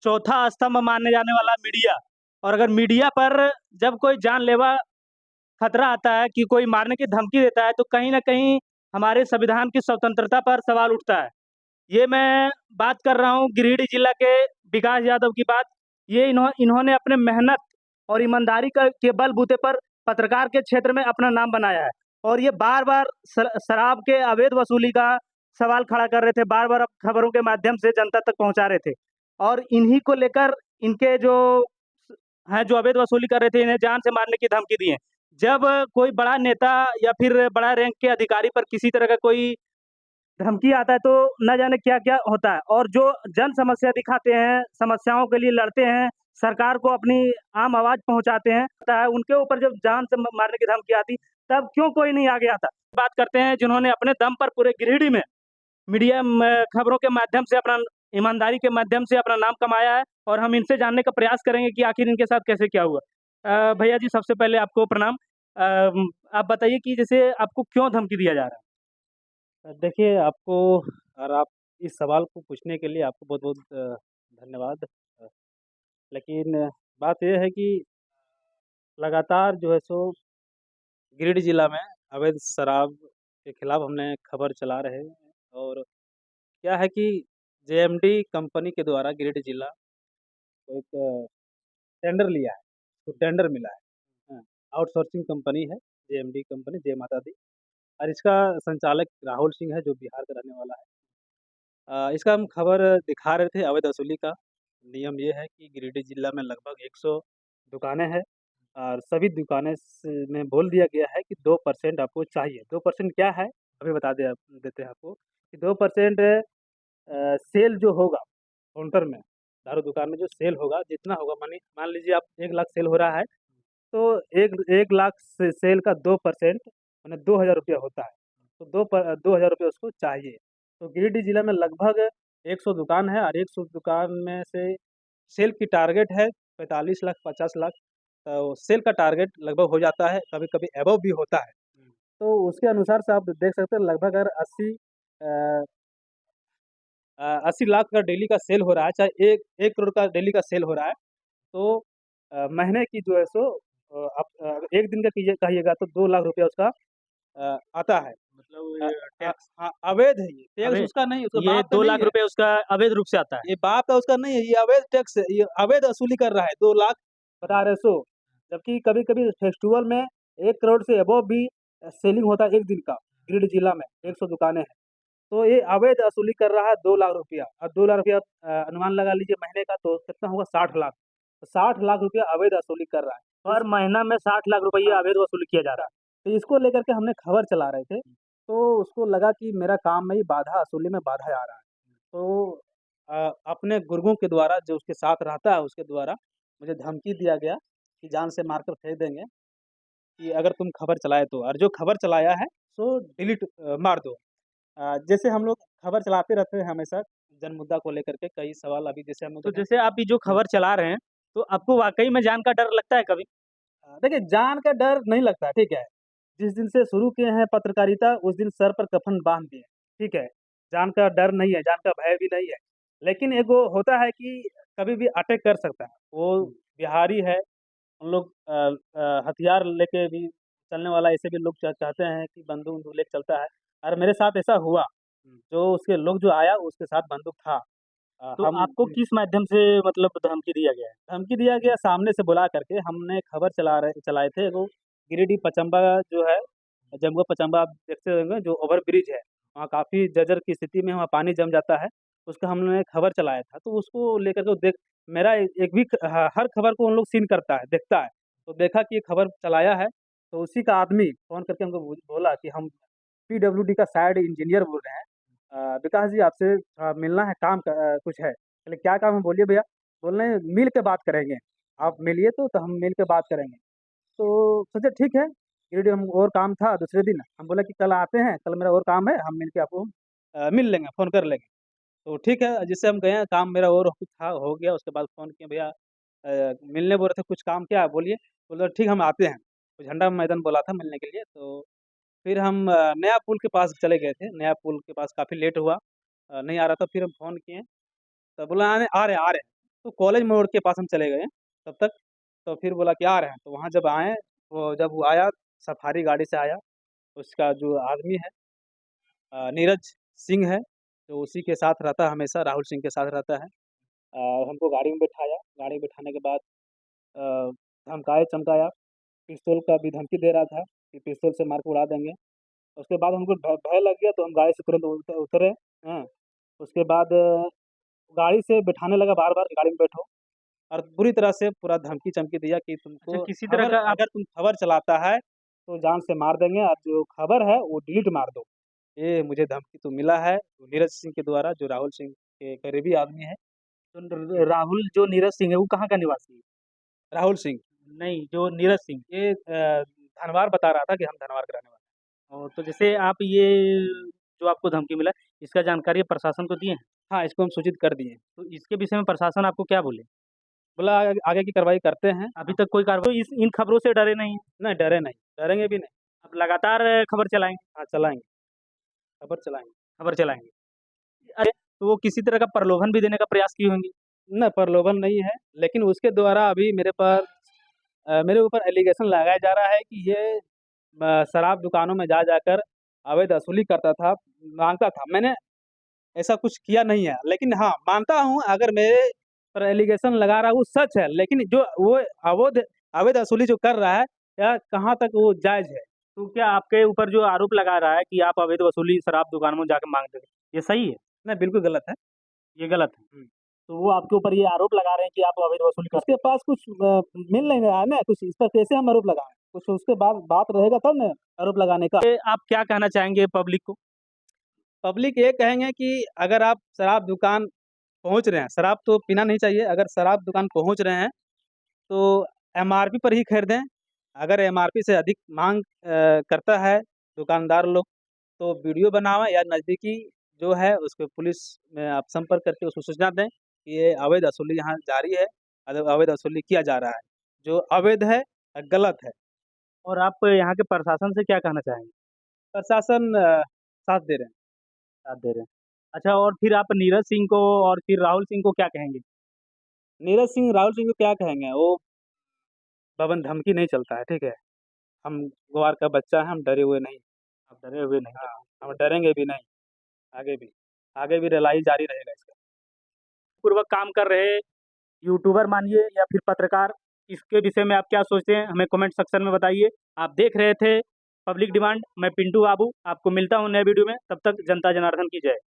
चौथा स्तंभ माने जाने वाला मीडिया। और अगर मीडिया पर जब कोई जानलेवा खतरा आता है कि कोई मारने की धमकी देता है, तो कहीं न कहीं हमारे संविधान की स्वतंत्रता पर सवाल उठता है। ये मैं बात कर रहा हूँ गिरिडीह जिला के विकास यादव की बात। ये इन्होंने अपने मेहनत और ईमानदारी के बलबूते पर पत्रकार के क्षेत्र में अपना नाम बनाया है। और ये बार-बार शराब के अवैध वसूली का सवाल खड़ा कर रहे थे, बार-बार खबरों के माध्यम से जनता तक पहुँचा रहे थे। और इन्हीं को लेकर इनके जो हैं, जो अवैध वसूली कर रहे थे, इन्हें जान से मारने की धमकी दी है। जब कोई बड़ा नेता या फिर बड़ा रैंक के अधिकारी पर किसी तरह का कोई धमकी आता है, तो न जाने क्या-क्या होता है। और जो जन समस्या दिखाते हैं, समस्याओं के लिए लड़ते हैं, सरकार को अपनी आम आवाज़ पहुँचाते हैं, पता है उनके ऊपर जब जान से मारने की धमकी आती, तब क्यों कोई नहीं आगे आता? बात करते हैं जिन्होंने अपने दम पर पूरे गिरिडीह में मीडिया खबरों के माध्यम से अपना ईमानदारी के माध्यम से अपना नाम कमाया है, और हम इनसे जानने का प्रयास करेंगे कि आखिर इनके साथ कैसे क्या हुआ। भैया जी, सबसे पहले आपको प्रणाम। आप बताइए कि जैसे आपको क्यों धमकी दिया जा रहा है? देखिए आपको और आप इस सवाल को पूछने के लिए आपको बहुत-बहुत धन्यवाद। लेकिन बात ये है कि लगातार जो है सो गिरिडीह जिला में अवैध शराब के खिलाफ हमने खबर चला रहे हैं और क्या है कि जेएमडी कंपनी के द्वारा गिरिडीह जिला को एक टेंडर लिया है, तो टेंडर मिला है। हाँ, आउटसोर्सिंग कंपनी है जेएमडी कंपनी, जय माता दी और इसका संचालक राहुल सिंह है जो बिहार का रहने वाला है। इसका हम खबर दिखा रहे थे अवैध वसूली का। नियम ये है कि गिरिडीह जिला में लगभग 100 दुकानें हैं और सभी दुकानें में बोल दिया गया है कि 2% आपको चाहिए। 2% क्या है? अभी बता देते हैं आपको कि 2% सेल जो होगा काउंटर में, दारू दुकान में जो सेल होगा, जितना होगा मानिए मान लीजिए आप 1 लाख सेल हो रहा है, तो 1 लाख से सेल का 2% माने ₹2000 होता है। तो 2,000 उसको चाहिए। तो गिरिडीह जिला में लगभग 100 दुकान है और 100 दुकान में से सेल की टारगेट है 45 लाख, 50 लाख। तो सेल का टारगेट लगभग हो जाता है, कभी-कभी अबव भी होता है। तो उसके अनुसार से आप देख सकते हैं लगभग अगर 80 लाख का डेली का सेल हो रहा है, चाहे 1 करोड़ का डेली का सेल हो रहा है, तो महीने की जो है सो आप 1 दिन का कहिएगा तो 2 लाख रुपया उसका आता है। मतलब अ ये टैक्स हाँ, अवैध है ये, टैक्स अवैध, उसका नहीं, उसका ये बाप का 2 नहीं लाख है। रुपए उसका अवैध रूप से आता है। ये बाप का उसका नहीं है, ये अवैध टैक्स है, ये अवैध वसूली कर रहा है, 2 लाख बता रहे सो। जबकि कभी-कभी फेस्टिवल में 1 करोड़ से अबव भी सेलिंग होता है 1 दिन का, गिरिडीह जिला में 100 दुकानें हैं। तो ये अवैध वसूली कर रहा है 2 लाख रुपया और 2 लाख रुपया अनुमान लगा लीजिए महीने का तो कितना होगा 60 लाख। तो 60 लाख रुपया अवैध वसूली कर रहा है। तो हर महीना में 60 लाख रुपया हाँ, अवैध वसूली किया जा रहा है। तो इसको लेकर के हमने खबर चला रहे थे, तो उसको लगा कि मेरा काम में ही बाधा वसूली में बाधा आ रहा है। तो अपने गुर्गों के द्वारा जो उसके साथ रहता है उसके द्वारा मुझे धमकी दिया गया कि जान से मारकर फेंक देंगे कि अगर तुम खबर चलाए तो और जो खबर चलाया है सो डिलीट मार दो। जैसे हम लोग खबर चलाते रहते हैं हमेशा जन मुद्दा को लेकर के कई सवाल अभी जैसे हम लोग तो देखें। जैसे आप ये जो हुँ। खबर चला रहे हैं, तो आपको वाक़ई में जान का डर लगता है कभी? देखिए जान का डर नहीं लगता, ठीक है? जिस दिन से शुरू किए हैं पत्रकारिता उस दिन सर पर कफ़न बाँध दिए, ठीक है? जान का डर नहीं है, जान का भय भी नहीं है। लेकिन एक वो होता है कि कभी भी अटैक कर सकता है। वो बिहारी है, हम लोग हथियार लेके भी चलने वाला ऐसे भी लोग चाहते हैं कि बंदूक-वंदूक लेके चलता है और मेरे साथ ऐसा हुआ। जो उसके लोग जो आया उसके साथ बंदूक था। तो हम आपको किस माध्यम से मतलब धमकी दिया गया है? धमकी दिया गया सामने से बुला करके हमने खबर चलाए थे वो गिरिडीह पचम्बा जो है, जमुआ पचम्बा आप देखते होंगे जो ओवर ब्रिज है, वहाँ काफ़ी जर्जर की स्थिति में वहाँ पानी जम जाता है, उसका हमने खबर चलाया था। तो उसको लेकर के देख मेरा एक भी हर खबर को उन लोग सीन करता है, देखता है। तो देखा कि ये खबर चलाया है, तो उसी का आदमी फ़ोन करके हमको बोला कि हम पीडब्ल्यूडी का साइड इंजीनियर बोल रहे हैं। विकास जी आपसे मिलना है, काम कुछ है। बोले क्या काम है बोलिए भैया? बोल रहे हैं मिल के बात करेंगे। आप मिलिए तो हम मिल के बात करेंगे। तो सोचे ठीक है, गिरिडीह हम और काम था दूसरे दिन, हम बोले कि कल आते हैं, कल मेरा और काम है, हम मिल के आपको मिल लेंगे, फ़ोन कर लेंगे। तो ठीक है, जिससे हम गए हैं, काम मेरा और कुछ था, हो गया, उसके बाद फ़ोन किए भैया मिलने बोल रहे थे, कुछ काम क्या है बोलिए? बोले ठीक हम आते हैं। तो झंडा मैदान बोला था मिलने के लिए, तो फिर हम नया पुल के पास चले गए थे, नया पुल के पास काफ़ी लेट हुआ नहीं आ रहा था, फिर हम फ़ोन किए, तो बोला आ रहे हैं। तो कॉलेज मोड़ के पास हम चले गए तब तक। तो फिर बोला कि आ रहे हैं, तो वहाँ जब आए, वो जब वो आया सफारी गाड़ी से आया, उसका जो आदमी है नीरज सिंह है, जो उसी के साथ रहता है हमेशा, राहुल सिंह के साथ रहता है। हमको गाड़ी में बिठाया, गाड़ी में बिठाने के बाद अ, धमकाया-चमकाया, पिस्तौल का भी धमकी दे रहा था कि पिस्तौल से मार के उड़ा देंगे। उसके बाद हमको भय लग गया, तो हम गाड़ी से तुरंत उतरे। हाँ, उसके बाद गाड़ी से बिठाने लगा बार-बार कि गाड़ी में बैठो, और बुरी तरह से पूरा धमकी-चमकी दिया कि अच्छा, तुमको किसी तरह खबर, का आप अगर तुम खबर चलाता है तो जान से मार देंगे, और जो खबर है वो डिलीट मार दो। ये मुझे धमकी तो मिला है नीरज सिंह के द्वारा, जो राहुल सिंह के करीबी आदमी है। तो राहुल जो नीरज सिंह है वो कहाँ का निवासी है? राहुल सिंह, नहीं, जो नीरज सिंह। ये धनवार बता रहा था कि हम धनवार के रहने वाले और तो जैसे आप ये जो आपको धमकी मिला, इसका जानकारी प्रशासन को दिए हैं? हैं। हाँ, इसको हम सूचित कर दिए। तो इसके विषय में प्रशासन आपको क्या बोले? बोला आगे आगे की कार्रवाई करते हैं। अभी तक कोई कार्रवाई तो इस इन खबरों से डरे नहीं हैं? नहीं, डरे नहीं, डरेंगे भी नहीं। अब लगातार खबर चलाएँगे? हाँ, चलाएँगे, खबर चलाएँगे। खबर चलाएँगे। अरे! तो वो किसी तरह का प्रलोभन भी देने का प्रयास की होंगी? ना, प्रलोभन नहीं है, लेकिन उसके द्वारा अभी मेरे ऊपर एलिगेशन लगाया जा रहा है कि ये शराब दुकानों में जा जाकर अवैध वसूली करता था, माँगता था। मैंने ऐसा कुछ किया नहीं है, लेकिन हाँ, मानता हूँ अगर मेरे पर एलिगेशन लगा रहा है वो सच है, लेकिन जो वो अवैध अवैध वसूली जो कर रहा है, या कहाँ तक वो जायज़ है? तो क्या आपके ऊपर जो आरोप लगा रहा है कि आप अवैध वसूली शराब दुकानों में जाके माँगते थे, ये सही है? नहीं, बिल्कुल गलत है। ये गलत है? हुँ। तो वो आपके ऊपर ये आरोप लगा रहे हैं कि आप अवैध वसूली कर उसके पास कुछ मिल नहीं रहा है ना, कुछ इस पर कैसे हम आरोप लगाएँ? कुछ उसके बाद बात रहेगा तब ना आरोप लगाने का। ये आप क्या कहना चाहेंगे पब्लिक को? पब्लिक ये कहेंगे कि अगर आप शराब दुकान पहुँच रहे हैं, शराब तो पीना नहीं चाहिए, अगर शराब दुकान पहुँच रहे हैं, तो एमआरपी पर ही खरीदें। अगर एमआरपी से अधिक माँग करता है दुकानदार लोग, तो वीडियो बनावें या नज़दीकी जो है उसको पुलिस में आप संपर्क करके उसको सूचना दें कि ये अवैध वसूली यहाँ जारी है, अवैध वसूली किया जा रहा है। जो अवैध है गलत है। और आप यहाँ के प्रशासन से क्या कहना चाहेंगे? प्रशासन साथ दे रहे हैं। साथ दे रहे हैं। अच्छा, और फिर आप नीरज सिंह को और फिर राहुल सिंह को क्या कहेंगे? नीरज सिंह, राहुल सिंह को क्या कहेंगे? वो बबन धमकी नहीं चलता है, ठीक है? हम ग्वार का बच्चा है, हम डरे हुए नहीं। आप डरे हुए नहीं हाँ, हैं। हम डरेंगे भी नहीं, आगे भी। आगे भी लड़ाई जारी रहेगा इसका। पूर्वक काम कर रहे यूट्यूबर मानिए या फिर पत्रकार, इसके विषय में आप क्या सोचते हैं? हमें कमेंट सेक्शन में बताइए। आप देख रहे थे पब्लिक डिमांड, मैं पिंटू बाबू, आपको मिलता हूँ नए वीडियो में, तब तक जनता जनार्दन की जय।